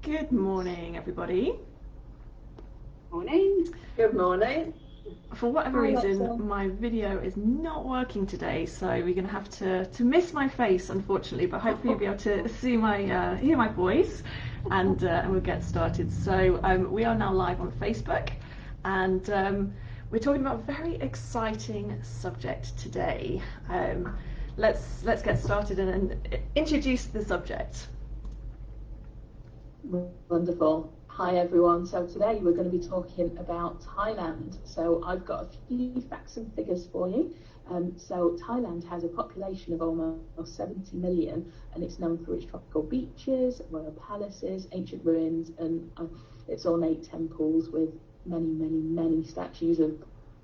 Good morning, everybody. Morning. Good morning. For whatever reason, my video is not working today, so we're going to have to miss my face, unfortunately. But hopefully, you'll be able to see my hear my voice, and we'll get started. So we are now live on Facebook, and we're talking about a very exciting subject today. Let's get started and introduce the subject. Wonderful. Hi everyone. So today we're going to be talking about Thailand. So I've got a few facts and figures for you. So Thailand has a population of almost 70 million, and it's known for its tropical beaches, royal palaces, ancient ruins, and its ornate temples with many statues of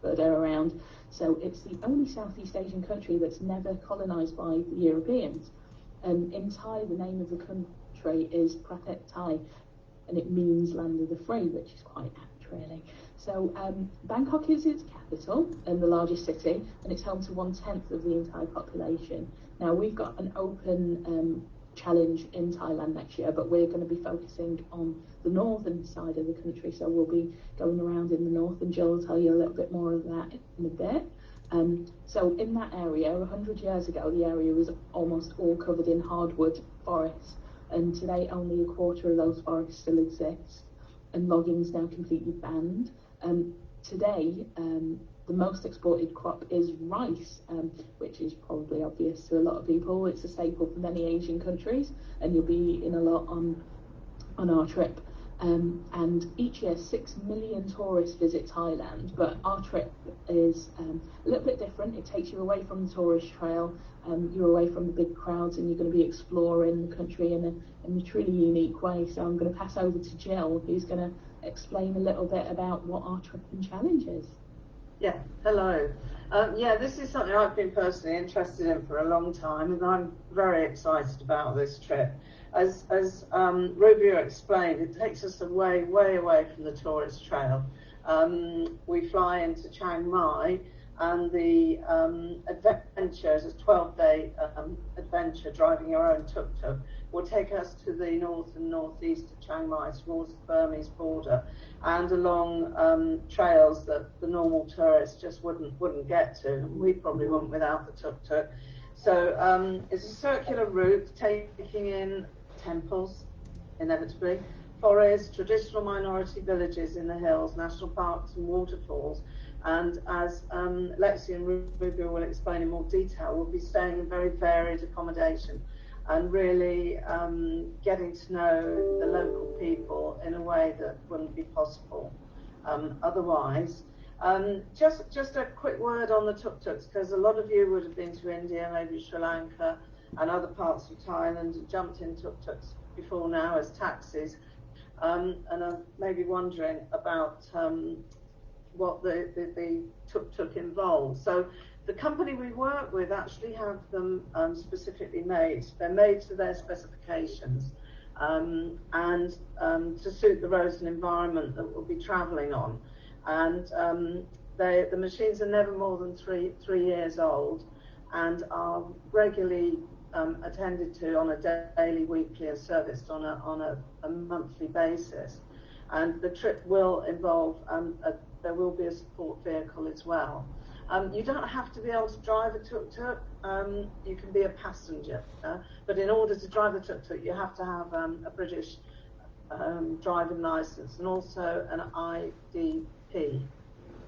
Buddha around. So it's the only Southeast Asian country that's never colonized by the Europeans. In Thai, the name of the country is Pratet Thai, and it means land of the free, which is quite apt, really. So Bangkok is its capital and the largest city, and it's home to 1/10 of the entire population. Now, we've got an open challenge in Thailand next year, but we're going to be focusing on the northern side of the country, so we'll be going around in the north, and Jill will tell you a little bit more of that in a bit. So in that area, 100 years ago, the area was almost all covered in hardwood forests, and today only a quarter of those forests still exist, and logging is now completely banned. Today, the most exported crop is rice, which is probably obvious to a lot of people. It's a staple for many Asian countries, and you'll be eating a lot on our trip. And each year 6 million tourists visit Thailand, but our trip is a little bit different. It takes you away from the tourist trail, you're away from the big crowds, and you're going to be exploring the country in a truly unique way. So I'm going to pass over to Jill, who's going to explain a little bit about what our trip and challenge is. Yeah, hello. Yeah, this is something I've been personally interested in for a long time, and I'm very excited about this trip. As Rubio explained, it takes us way away from the tourist trail. We fly into Chiang Mai, and the adventure is a 12-day adventure driving your own tuk-tuk. Will take us to the north and northeast of Chiang Mai towards the Burmese border, and along trails that the normal tourists just wouldn't get to, and we probably wouldn't without the tuk-tuk. So it's a circular route taking in temples, inevitably, forests, traditional minority villages in the hills, national parks and waterfalls. And as Lexi and Rubio will explain in more detail, we'll be staying in very varied accommodation and really getting to know the local people in a way that wouldn't be possible otherwise. Just a quick word on the tuk-tuks, because a lot of you would have been to India, maybe Sri Lanka and other parts of Thailand, and jumped in tuk-tuks before now as taxis, and are maybe wondering about what the tuk-tuk involves. So the company we work with actually have them specifically made. They're made to their specifications, and to suit the roads and environment that we'll be travelling on. And the machines are never more than three years old, and are regularly attended to on a daily, weekly, and serviced on a monthly basis. And the trip will involve there will be a support vehicle as well. You don't have to be able to drive a tuk-tuk. You can be a passenger, but in order to drive a tuk-tuk, you have to have a British driving license, and also an IDP,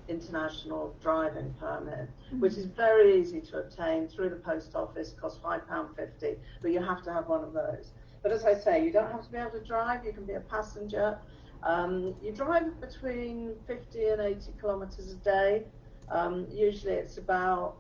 International Driving Permit, which is very easy to obtain through the post office. Costs £5.50, but you have to have one of those. But as I say, you don't have to be able to drive. You can be a passenger. You drive between 50 and 80 kilometres a day. Usually it's about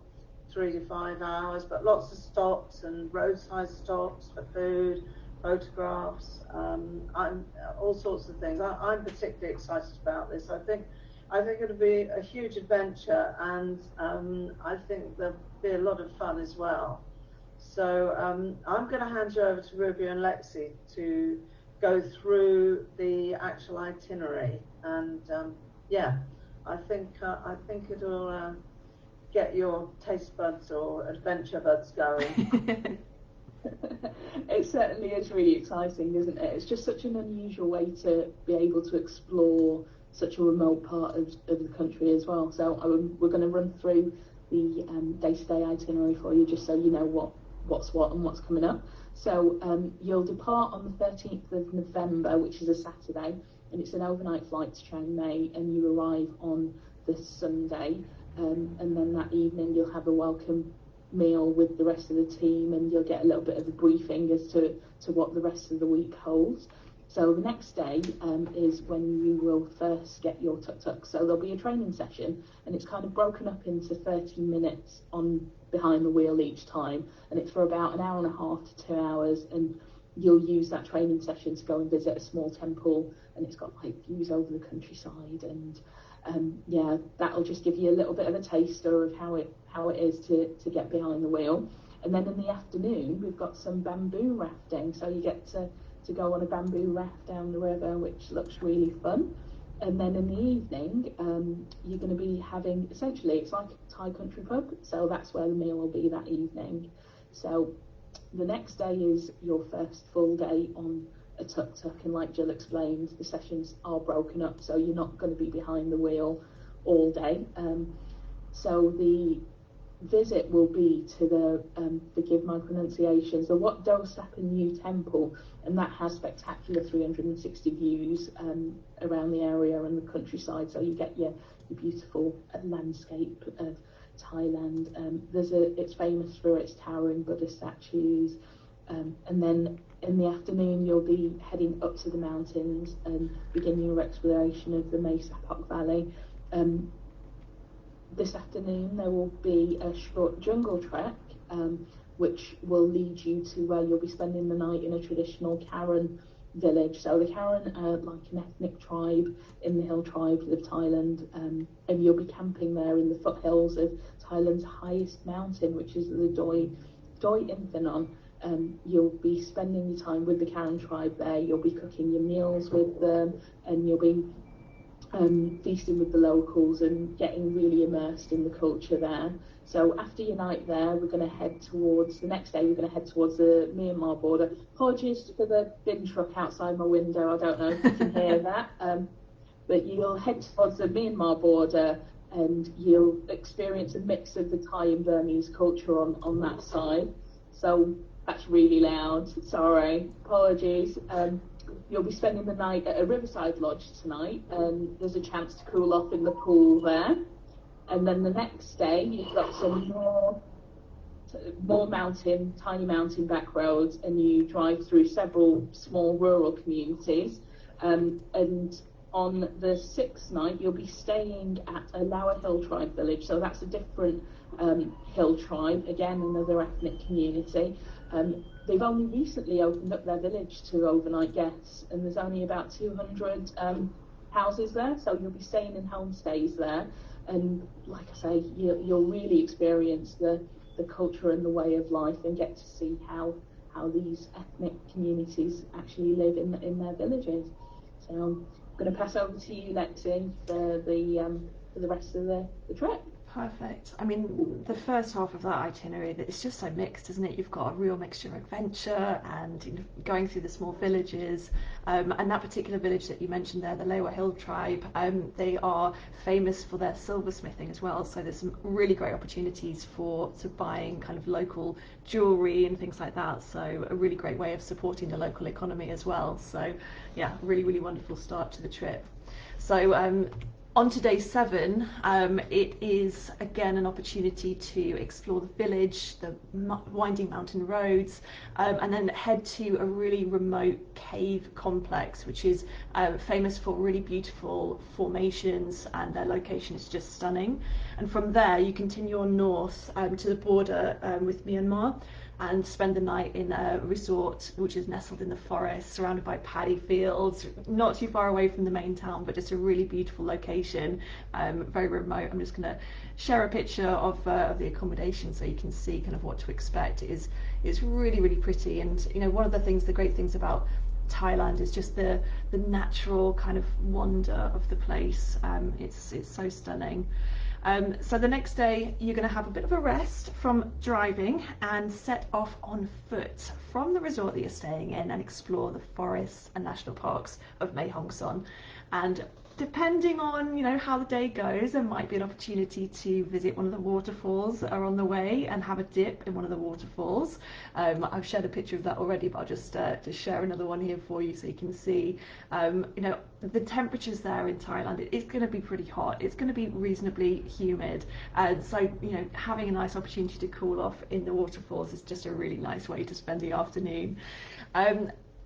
3 to 5 hours, but lots of stops and roadside stops for food, photographs, all sorts of things. I'm particularly excited about this. I think it'll be a huge adventure, and I think there'll be a lot of fun as well. So I'm going to hand you over to Rubio and Lexi to go through the actual itinerary, and yeah, I think it'll get your taste buds or adventure buds going. It certainly is really exciting, isn't it? It's just such an unusual way to be able to explore such a remote part of the country as well. So we're going to run through the day-to-day itinerary for you, just so you know what's what and what's coming up. So you'll depart on the 13th of November, which is a Saturday, and it's an overnight flight to Chiang Mai, and you arrive on the Sunday, and then that evening you'll have a welcome meal with the rest of the team, and you'll get a little bit of a briefing as to what the rest of the week holds. So the next day is when you will first get your tuk-tuk. So there'll be a training session, and it's kind of broken up into 30 minutes on behind the wheel each time, and it's for about an hour and a half to 2 hours, and you'll use that training session to go and visit a small temple, and it's got like views over the countryside, and yeah, that'll just give you a little bit of a taster of how it is to get behind the wheel. And then in the afternoon we've got some bamboo rafting, so you get to go on a bamboo raft down the river, which looks really fun. And then in the evening you're going to be having, essentially it's like a Thai country pub, so that's where the meal will be that evening. So the next day is your first full day on a tuk-tuk, and like Jill explained, the sessions are broken up, so you're not going to be behind the wheel all day. So the visit will be to the, forgive my pronunciations, the Wat Do Sapanyu temple, and that has spectacular 360 views around the area and the countryside, so you get your beautiful landscape of Thailand. It's famous for its towering Buddha statues, and then in the afternoon you'll be heading up to the mountains and beginning your exploration of the Mae Sapok Valley. This afternoon there will be a short jungle trek, which will lead you to where you'll be spending the night in a traditional Karen village. So the Karen are like an ethnic tribe in the hill tribes of Thailand, and you'll be camping there in the foothills of Thailand's highest mountain, which is the Doi Inthanon. You'll be spending your time with the Karen tribe there. You'll be cooking your meals with them, and you'll be feasting with the locals and getting really immersed in the culture there. So after your night there, we're going to head towards, the next day we're going to head towards the Myanmar border. Apologies for the bin truck outside my window, I don't know if you can hear that, but you'll head towards the Myanmar border, and you'll experience a mix of the Thai and Burmese culture on that side. So that's really loud, sorry, apologies. You'll be spending the night at a riverside lodge tonight, and there's a chance to cool off in the pool there. And then the next day you've got some more tiny mountain back roads, and you drive through several small rural communities. And on the sixth night you'll be staying at a Lower Hill Tribe village, so that's a different hill tribe, again another ethnic community. They've only recently opened up their village to overnight guests, and there's only about 200 houses there, so you'll be staying in homestays there, and like I say, you'll really experience the culture and the way of life, and get to see how these ethnic communities actually live in their villages. So I'm going to pass over to you, Lexi, for the rest of the trip. Perfect. I mean, the first half of that itinerary, it's just so mixed, isn't it? You've got a real mixture of adventure and, you know, going through the small villages, and that particular village that you mentioned there, the Lower Hill Tribe, they are famous for their silversmithing as well, so there's some really great opportunities for buying kind of local jewellery and things like that, so a really great way of supporting the local economy as well. So yeah, really, really wonderful start to the trip. So on to day 7, it is again an opportunity to explore the village, the winding mountain roads, and then head to a really remote cave complex, which is famous for really beautiful formations, and their location is just stunning. And from there you continue on north to the border with Myanmar, and spend the night in a resort which is nestled in the forest, surrounded by paddy fields, not too far away from the main town, but just a really beautiful location, very remote. I'm just going to share a picture of the accommodation so you can see kind of what to expect. It's really, really pretty, and you know, one of the great things about Thailand is just the natural kind of wonder of the place. It's so stunning. So the next day you're going to have a bit of a rest from driving and set off on foot from the resort that you're staying in and explore the forests and national parks of Mae Hong Son. And depending on how the day goes, there might be an opportunity to visit one of the waterfalls that are on the way and have a dip in one of the waterfalls. I've shared a picture of that already, but I'll just share another one here for you so you can see. The temperatures there in Thailand, it's going to be pretty hot. It's going to be reasonably humid, and so having a nice opportunity to cool off in the waterfalls is just a really nice way to spend the afternoon.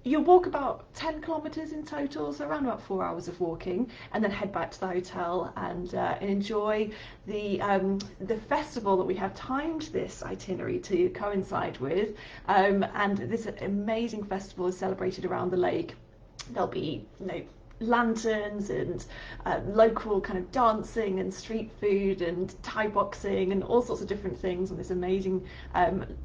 You'll walk about 10 kilometres in total, so around about 4 hours of walking, and then head back to the hotel and enjoy the festival that we have timed this itinerary to coincide with. And this amazing festival is celebrated around the lake. There'll be lanterns and local kind of dancing and street food and Thai boxing and all sorts of different things on this amazing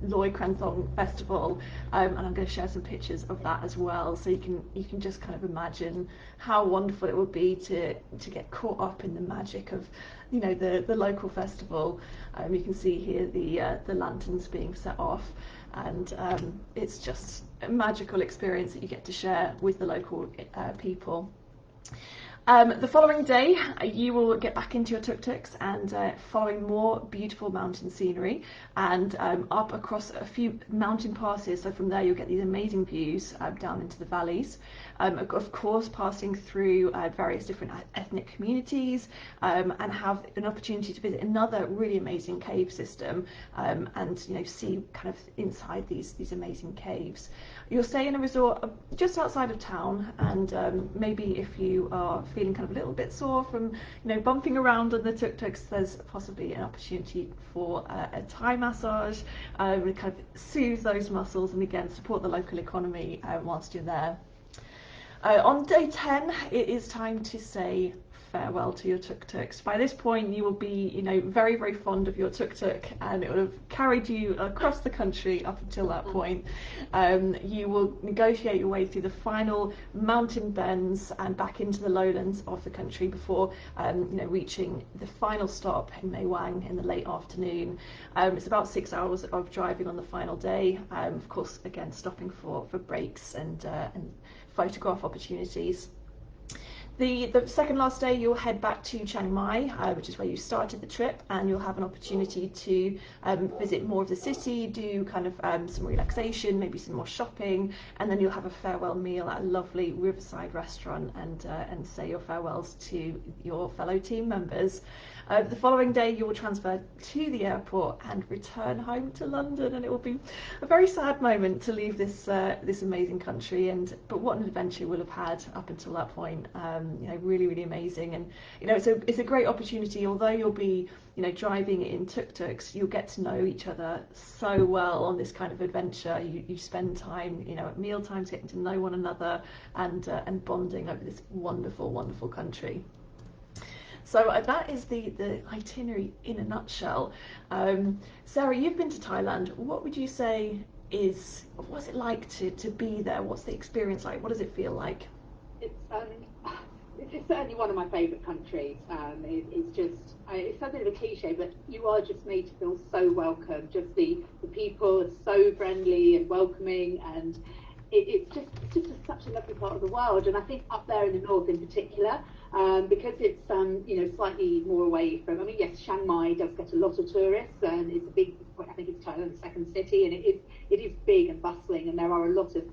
Loy Krathong Thong festival, and I'm going to share some pictures of that as well, so you can just kind of imagine how wonderful it would be to get caught up in the magic of the local festival. You can see here the lanterns being set off, and it's just a magical experience that you get to share with the local people. The following day you will get back into your tuk-tuks and following more beautiful mountain scenery and up across a few mountain passes, so from there you'll get these amazing views down into the valleys. Of course, passing through various different ethnic communities, and have an opportunity to visit another really amazing cave system, and see kind of inside these amazing caves. You'll stay in a resort just outside of town, and maybe if you are feeling kind of a little bit sore from bumping around on the tuk-tuks, there's possibly an opportunity for a Thai massage, to kind of soothe those muscles and again support the local economy whilst you're there. On day 10, it is time to say farewell to your tuk-tuks. By this point, you will be, very, very fond of your tuk-tuk, and it will have carried you across the country up until that point. You will negotiate your way through the final mountain bends and back into the lowlands of the country before, reaching the final stop in Mae Wang in the late afternoon. It's about 6 hours of driving on the final day. Of course, again, stopping for breaks and photograph opportunities. The second last day you'll head back to Chiang Mai, which is where you started the trip, and you'll have an opportunity to visit more of the city, do kind of some relaxation, maybe some more shopping, and then you'll have a farewell meal at a lovely riverside restaurant and say your farewells to your fellow team members. The following day you will transfer to the airport and return home to London, and it will be a very sad moment to leave this amazing country, but what an adventure we'll have had up until that point. Really, really amazing, and it's a great opportunity. Although you'll be driving in tuk-tuks, you'll get to know each other so well on this kind of adventure. You spend time at meal times getting to know one another and bonding over this wonderful, wonderful country. So that is the itinerary in a nutshell. Sarah, you've been to Thailand. What would you say what's it like to be there? What's the experience like? What does it feel like? It's certainly one of my favourite countries. It sounds a bit of a cliche, but you are just made to feel so welcome. Just the people are so friendly and welcoming, and it's just such a lovely part of the world. And I think up there in the north in particular, because it's slightly more away from. I mean, yes, Chiang Mai does get a lot of tourists, and it's a big. I think it's Thailand's second city, and it is big and bustling, and there are a lot of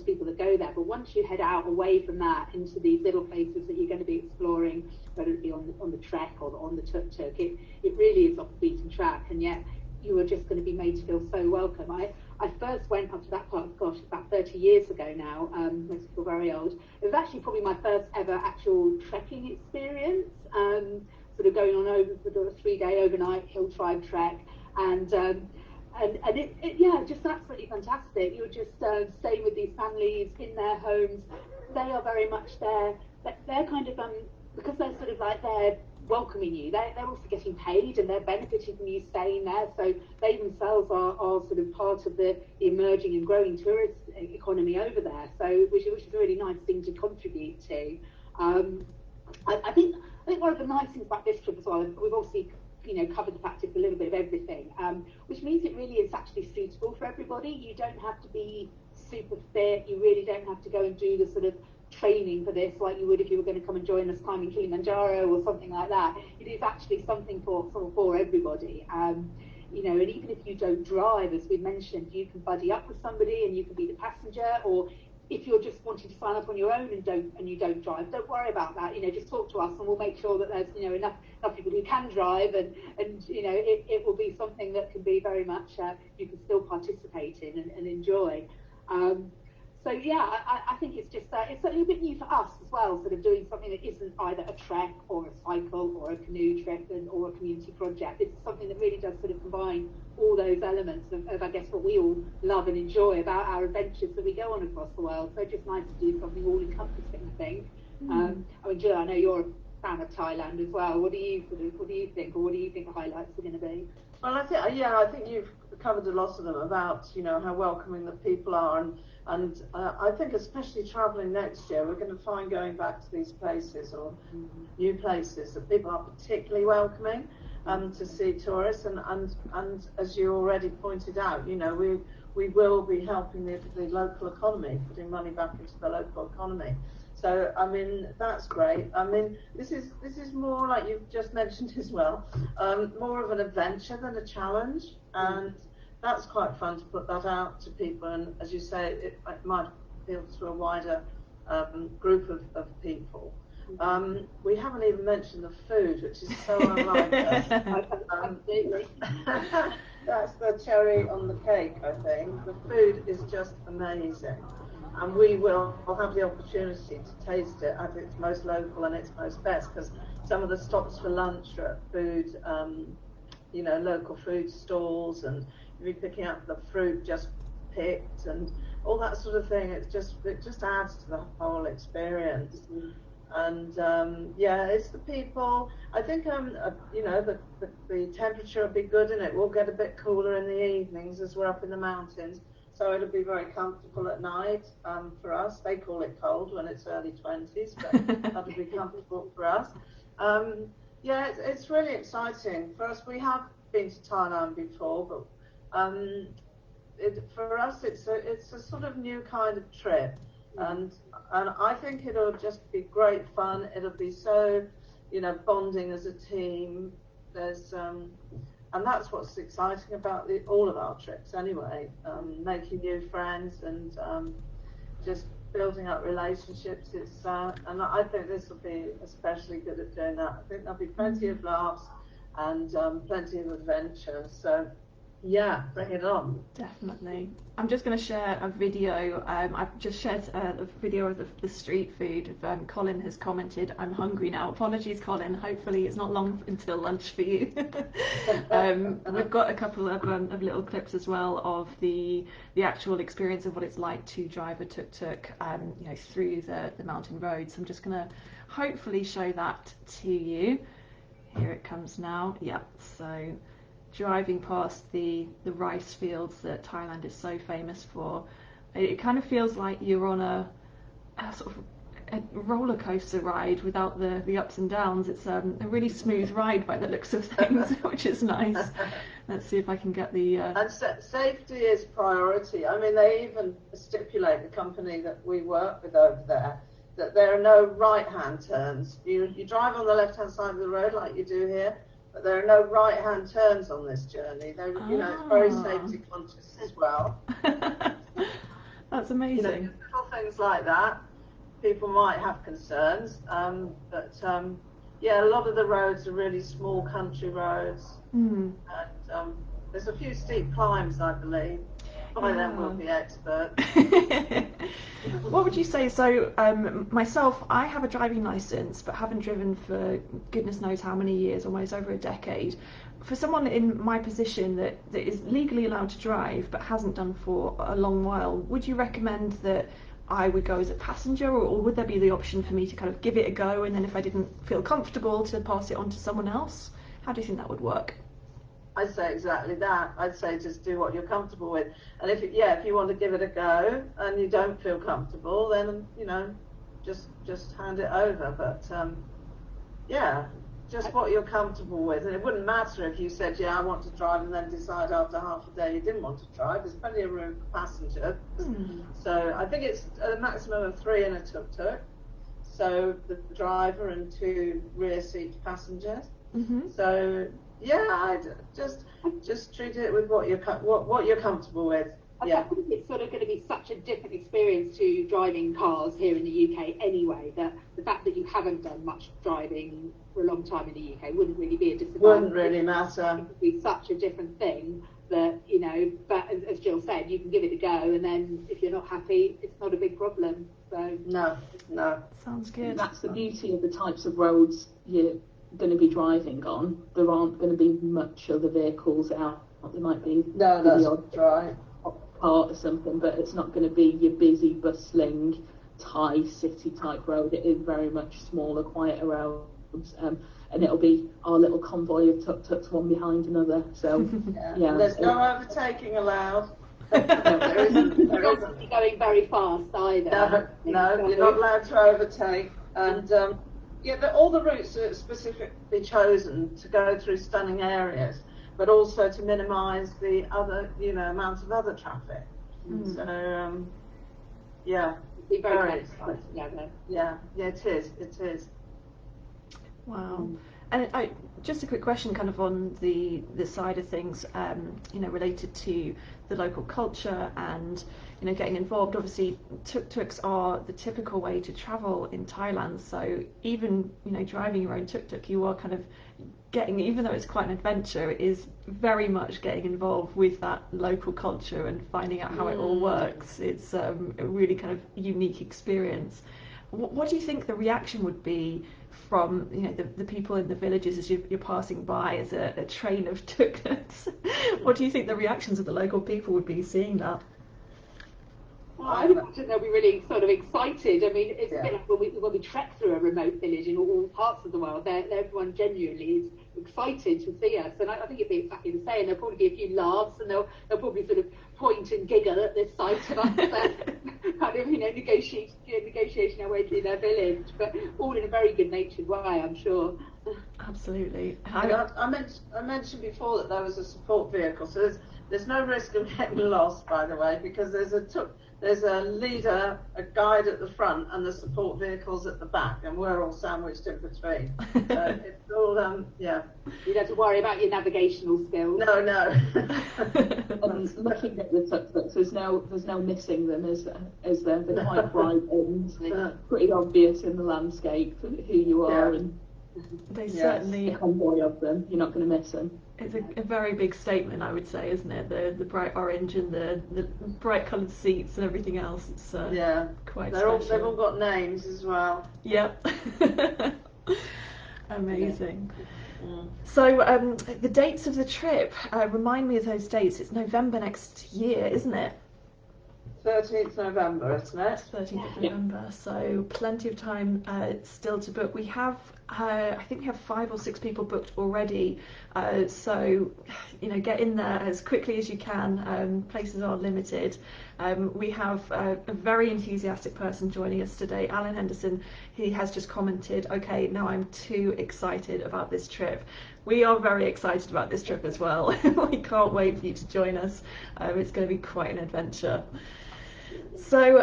people that go there. But once you head out away from that into these little places that you're going to be exploring, whether it be on the trek or on the tuk-tuk, it really is off the beaten track, and yet you are just going to be made to feel so welcome. I first went up to that part, about 30 years ago now. Makes me feel very old. It was actually probably my first ever actual trekking experience, sort of going on over sort of a 3-day overnight hill tribe trek, and just absolutely fantastic. You're just staying with these families in their homes. They are very much they're kind of because they're sort of like welcoming you. They're also getting paid and they're benefiting from you staying there. So they themselves are sort of part of the emerging and growing tourist economy over there. So which is a really nice thing to contribute to. I think one of the nice things about this trip as well, we've obviously covered the fact it's a little bit of everything, which means it really is actually suitable for everybody. You don't have to be super fit. You really don't have to go and do the sort of training for this like you would if you were going to come and join us climbing Kilimanjaro or something like that. It is actually something for everybody. And even if you don't drive, as we mentioned, you can buddy up with somebody and you can be the passenger, or if you're just wanting to sign up on your own and you don't drive, don't worry about that. Just talk to us and we'll make sure that there's enough people who can drive, and it will be something that can be very much you can still participate in and enjoy. So yeah, I think it's just it's something a bit new for us as well, sort of doing something that isn't either a trek or a cycle or a canoe trip or a community project. It's something that really does sort of combine all those elements of I guess what we all love and enjoy about our adventures that we go on across the world. So it's just nice to do something all encompassing, I think. I mean, Jill, I know you're a fan of Thailand as well. What do you think, or what do you think the highlights are going to be? Well, I think you've covered a lot of them about how welcoming the people are, and I think especially travelling next year, we're going to find going back to these places or new places that people are particularly welcoming to see tourists, and as you already pointed out, we will be helping the local economy, putting money back into the local economy. So, I mean, that's great. I mean, this is more, like you've just mentioned as well, more of an adventure than a challenge. And that's quite fun to put that out to people. And as you say, it might appeal to a wider group of people. We haven't even mentioned the food, which is so unlike us. That's the cherry on the cake, I think. The food is just amazing. And we will have the opportunity to taste it at its most local and its most best, because some of the stops for lunch are at food, local food stalls, and you'll be picking up the fruit just picked and all that sort of thing. It just adds to the whole experience. And it's the people. I think the temperature will be good in it. We'll get a bit cooler in the evenings as we're up in the mountains. So it'll be very comfortable at night for us. They call it cold when it's early 20s, but that'll be comfortable for us. It's really exciting. For us, we have been to Thailand before, but for us, it's a sort of new kind of trip. And I think it'll just be great fun. It'll be so, bonding as a team. There's and that's what's exciting about all of our trips anyway, making new friends and just building up relationships. And I think this will be especially good at doing that. I think there'll be plenty of laughs and plenty of adventure. So yeah, bring it on. Definitely. I'm just going to share a video. I've just shared a video of the street food. Colin has commented, "I'm hungry now." Apologies, Colin. Hopefully it's not long until lunch for you. We've got a couple of little clips as well of the actual experience of what it's like to drive a tuk-tuk through the mountain roads. I'm just going to hopefully show that to you. Here it comes now. Yep. So driving past the rice fields that Thailand is so famous for, it kind of feels like you're on a sort of a roller coaster ride without the ups and downs. It's a really smooth ride by the looks of things, which is nice. Let's see if I can get the... And safety is priority. I mean, they even stipulate, the company that we work with over there, that there are no right-hand turns. You drive on the left-hand side of the road like you do here, but there are no right-hand turns on this journey. It's very safety conscious as well. That's amazing. Little things like that. People might have concerns, but a lot of the roads are really small country roads, and there's a few steep climbs, I believe. By then we'll be experts. What would you say? So myself, I have a driving licence, but haven't driven for goodness knows how many years, almost over a decade. For someone in my position that is legally allowed to drive but hasn't done for a long while, would you recommend that I would go as a passenger, or would there be the option for me to kind of give it a go, and then if I didn't feel comfortable, to pass it on to someone else? How do you think that would work? I'd say exactly that. I'd say just do what you're comfortable with, and if you want to give it a go and you don't feel comfortable, then just hand it over. But just what you're comfortable with, and it wouldn't matter if you said, yeah, I want to drive, and then decide after half a day you didn't want to drive. There's plenty of room for passengers. So I think it's a maximum of 3 in a tuk-tuk. So the driver and 2 rear seat passengers. So yeah, I'd just treat it with what you're comfortable with. I think it's sort of going to be such a different experience to driving cars here in the UK anyway, that the fact that you haven't done much driving for a long time in the UK wouldn't really be a disadvantage. Wouldn't really matter. It would be such a different thing that, but as Jill said, you can give it a go, and then if you're not happy, it's not a big problem. So No. Sounds good. That's the beauty of the types of roads you're going to be driving on. There aren't going to be much other vehicles out. There might be the odd right part or something, but it's not going to be your busy, bustling Thai city type road. It is very much smaller, quieter roads, and it'll be our little convoy of tuk-tuks, one behind another. So yeah, there's no overtaking allowed. There isn't going very fast either. No, you're not allowed to overtake, and all the routes are specifically chosen to go through stunning areas, but also to minimise the other, amounts of other traffic. So, be very exciting. Yeah, it is. Wow. And just a quick question, kind of on the side of things, related to the local culture and getting involved. Obviously, tuk-tuks are the typical way to travel in Thailand. So even driving your own tuk-tuk, you are kind of getting, even though it's quite an adventure, it is very much getting involved with that local culture and finding out how it all works. It's a really kind of unique experience. What do you think the reaction would be from the people in the villages as you're passing by as a train of tuk-tuks? What do you think the reactions of the local people would be seeing that? Well, I imagine they'll be really sort of excited. I mean, it's a bit like when we trek through a remote village in all parts of the world. Everyone genuinely is excited to see us, and I think it'd be exactly the same. There'll probably be a few laughs, and they'll probably sort of point and giggle at this sight of us, kind of negotiating our way through their village, but all in a very good-natured way, I'm sure. Absolutely. I mentioned before that there was a support vehicle, so there's no risk of getting lost, by the way, because there's a leader, a guide at the front, and the support vehicles at the back, and we're all sandwiched in between. So it's all You don't have to worry about your navigational skills. No. And looking at the tuk-tuks, there's no missing them, is there? They're quite bright and pretty obvious in the landscape who you are, and they certainly a convoy of them. You're not going to miss them. It's a very big statement, I would say, isn't it? The bright orange and the bright coloured seats and everything else. It's quite special. They've all got names as well. Yep. Amazing. So the dates of the trip, remind me of those dates. It's November next year, isn't it? 13th November, isn't it? 13th of November, so plenty of time still to book. We have, I think we have 5 or 6 people booked already, so get in there as quickly as you can. Places are limited. We have a very enthusiastic person joining us today, Alan Henderson. He has just commented, okay, now I'm too excited about this trip. We are very excited about this trip as well. We can't wait for you to join us. It's going to be quite an adventure. So,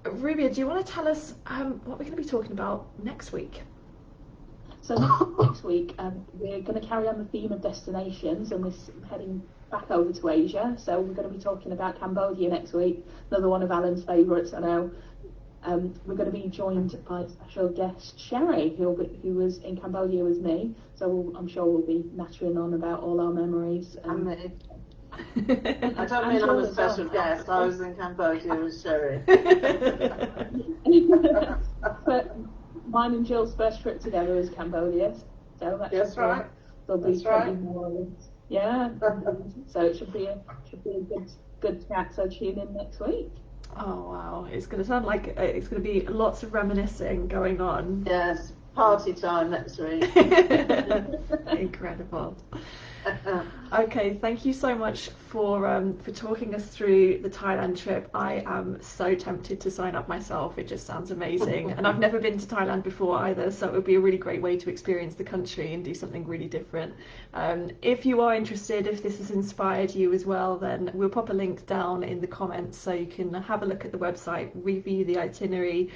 Rubia, do you want to tell us what we're going to be talking about next week? So next week, we're going to carry on the theme of destinations, and we're heading back over to Asia. So we're going to be talking about Cambodia next week, another one of Alan's favourites, I know. We're going to be joined by a special guest, Sherry, who was in Cambodia with me. So I'm sure we'll be nattering on about all our memories. And me. I don't mean I'm a special guest. I was in Cambodia with Sherry. But mine and Jill's first trip together was Cambodia. So that's right. There'll be plenty more. Yeah. So it should be a good chat. So tune in next week. Oh wow, it's going to sound like it's going to be lots of reminiscing going on. Yes, party time next week. Incredible. Okay, thank you so much for talking us through the Thailand trip. I am so tempted to sign up myself. It just sounds amazing, and I've never been to Thailand before either, so it would be a really great way to experience the country and do something really different. If you are interested, if this has inspired you as well, then we'll pop a link down in the comments so you can have a look at the website, review the itinerary.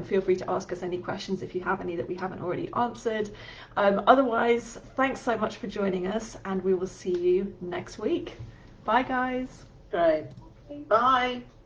Feel free to ask us any questions if you have any that we haven't already answered. Otherwise, thanks so much for joining us, and we will see you next week. Bye, guys. Great. Bye.